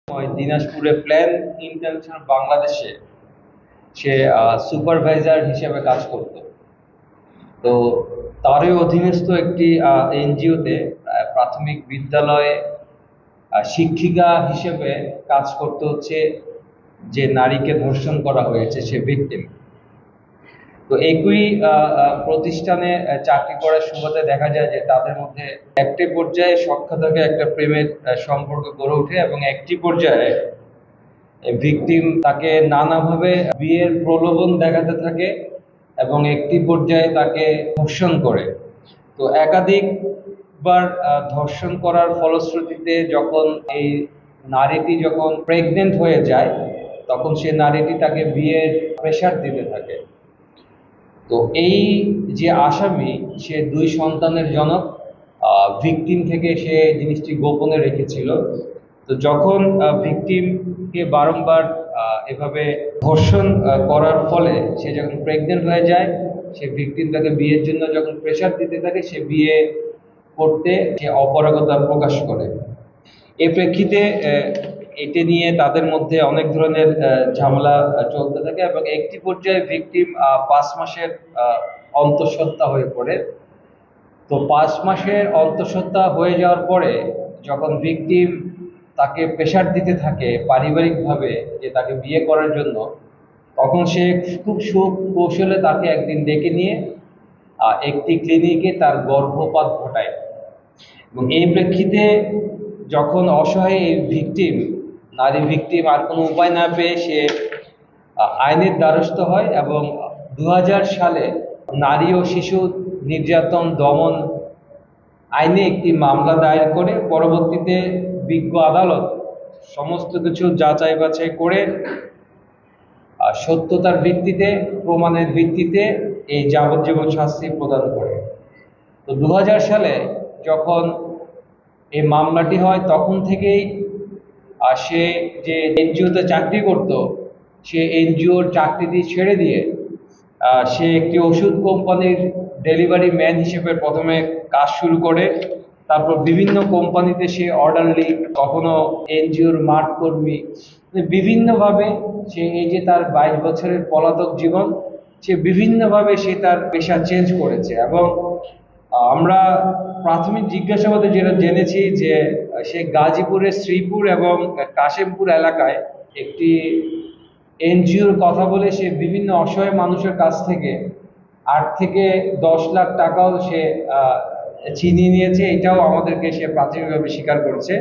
দিনাজপুরে plan international বাংলাদেশে সে supervisor হিসেবে কাজ করত। তো তারই অধীনস্থ একটি এনজিওতে প্রাথমিক বিদ্যালয়ে শিক্ষিকা হিসেবে কাজ করতে হচ্ছে যে নারীকে ধর্ষণ করা হয়েছে সে ভিকটিম। তো একই প্রতিষ্ঠানে চাকরি করার সুবাদে দেখা যায় যে তাদের মধ্যে একটি পর্যায়ে সখ্য থেকে একটা প্রেমের সম্পর্ক গড়ে ওঠে এবং একটি পর্যায়ে ভিকটিম তাকে নানাভাবে বিয়ের প্রলোভন দেখাতে থাকে এবং একটি পর্যায়ে তাকে ধর্ষণ করে। তো একাধিকবার ধর্ষণ করার ফলশ্রুতিতে যখন এই নারীটি যখন প্রেগনেন্ট হয়ে যায় তখন সে নারীটি তাকে বিয়ের প্রেশার দিতে থাকে। তো এই যে আসামি সে দুই সন্তানের জনক, ভিকটিম থেকে সে জিনিসটি গোপনে রেখেছিল। তো যখন ভিকটিমকে বারংবার এভাবে ধর্ষণ করার ফলে সে যখন প্রেগনেন্ট হয়ে যায়, সে ভিকটিম তাকে বিয়ের জন্য যখন প্রেশার দিতে থাকে সে বিয়ে করতে সে অপারগতা প্রকাশ করে। এ প্রেক্ষিতে এটি নিয়ে তাদের মধ্যে অনেক ধরনের ঝামেলা চলতে থাকে এবং একটি পর্যায়ে ভিকটিম 5 মাসের অন্তঃসত্ত্বা হয়ে পড়ে। তো 5 মাসের অন্তঃসত্ত্বা হয়ে যাওয়ার পরে যখন ভিকটিম তাকে প্রেশার দিতে থাকে পারিবারিকভাবে যে তাকে বিয়ে করার জন্য, তখন সে খুব সুকৌশলে তাকে একদিন ডেকে নিয়ে একটি ক্লিনিকে তার গর্ভপাত ঘটায়। এবং এই প্রেক্ষিতে যখন অসহায় এই ভিকটিম, নারী ভিকটিম আর কোনো উপায় না পেয়ে সে আইনের দ্বারস্থ হয় এবং 2000 সালে নারী ও শিশু নির্যাতন দমন আইনে একটি মামলা দায়ের করে পরবর্তীতে বিজ্ঞ আদালত সমস্ত কিছু যাচাই বাছাই করে সত্যতার ভিত্তিতে, প্রমাণের ভিত্তিতে এই যাবজ্জীবন শাস্তি প্রদান করে। তো 2000 সালে যখন এই মামলাটি হয় তখন থেকেই সে যে এনজিওতে চাকরি করত সে এনজিওর চাকরিটি ছেড়ে দিয়ে সে একটি ওষুধ কোম্পানির ডেলিভারি ম্যান হিসেবে প্রথমে কাজ শুরু করে। তারপর বিভিন্ন কোম্পানিতে সে অর্ডারলি, কখনো এনজিওর মাঠ কর্মী, বিভিন্নভাবে সে এই যে তার 22 বছরের পলাতক জীবন, সে বিভিন্নভাবে সে তার পেশা চেঞ্জ করেছে। এবং আমরা প্রাথমিক জিজ্ঞাসাবাদে যেটা জেনেছি যে সে গাজীপুরের শ্রীপুর এবং কাশিমপুর এলাকায় একটি এনজিওর কথা বলে সে বিভিন্ন অসহায় মানুষের কাছ থেকে 8 থেকে 10 লাখ টাকাও সে ছিনিয়ে নিয়েছে। এটাও আমাদেরকে সে প্রাথমিকভাবে স্বীকার করেছে।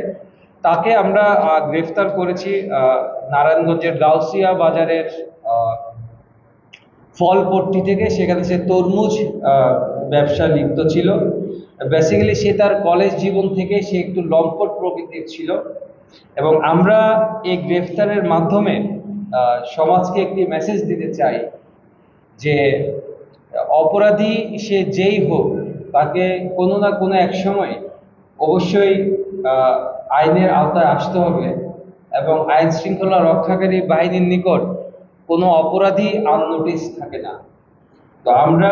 তাকে আমরা গ্রেফতার করেছি নারায়ণগঞ্জের গাউসিয়া বাজারের ফলপট্টি থেকে। সেখানে সে তরমুজ ব্যবসা লিপ্ত ছিল। বেসিক্যালি সে তার কলেজ জীবন থেকে সে একটু লম্পট প্রকৃতির ছিল এবং আমরা এই গ্রেফতারের মাধ্যমে সমাজকে একটি মেসেজ দিতে চাই যে অপরাধী সে যেই হোক তাকে কোনো না কোনো এক সময় অবশ্যই আইনের আওতায় আসতে হবে এবং আইন শৃঙ্খলা রক্ষাকারী বাহিনীর নিকট কোনো অপরাধী আননোটিস থাকে না। তো আমরা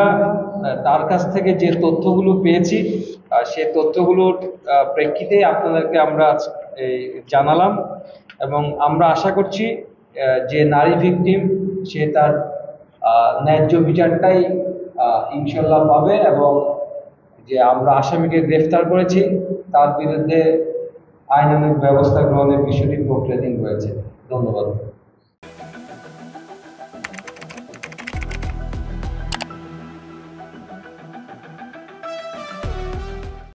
তার কাছ থেকে যে তথ্যগুলো পেয়েছি সে তথ্যগুলোর প্রেক্ষিতে আপনাদেরকে আমরা জানালাম এবং আমরা আশা করছি যে নারী ভিকটিম সে তার ন্যায্য বিচারটাই ইনশাল্লাহ পাবে এবং যে আমরা আসামিকে গ্রেফতার করেছি তার বিরুদ্ধে আইনানুগ ব্যবস্থা গ্রহণের বিষয়টি প্রক্রিয়াধীন রয়েছে। ধন্যবাদ।